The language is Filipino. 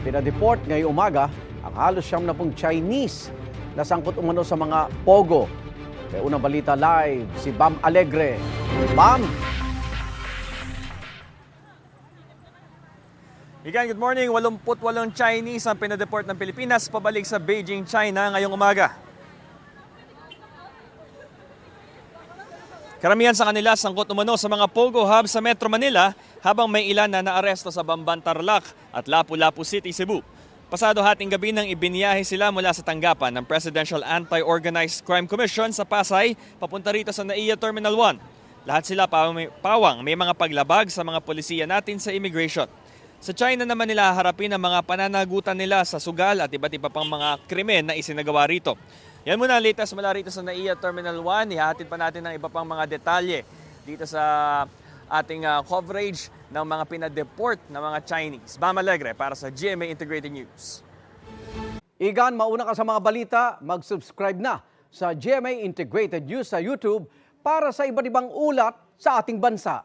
Pinadeport ngayong umaga ang halos 70 Chinese na sangkot umano sa mga pogo. May unang balita live si Bam Alegre. Bam! Igan, good morning. 88 Chinese ang pinadeport ng Pilipinas pabalik sa Beijing, China ngayong umaga. Karamihan sa kanila sangkot umano sa mga pogo hub sa Metro Manila, habang may ilan na naaresto sa Bamban, Tarlac at Lapu-Lapu City, Cebu. Pasado hating gabi nang ibiniyahe sila mula sa tanggapan ng Presidential Anti-Organized Crime Commission sa Pasay papunta rito sa NAIA Terminal 1. Lahat sila pawang may mga paglabag sa mga polisiya natin sa immigration. Sa China naman nila harapin ang mga pananagutan nila sa sugal at iba't iba pang mga krimen na isinagawa rito. Yan muna ang latest mula rito sa NAIA Terminal 1. Ihatid pa natin ng iba pang mga detalye dito sa ating coverage ng mga pinadeport ng mga Chinese. Bam Alegre para sa GMA Integrated News. Igan, mauna ka sa mga balita, mag-subscribe na sa GMA Integrated News sa YouTube para sa iba't ibang ulat sa ating bansa.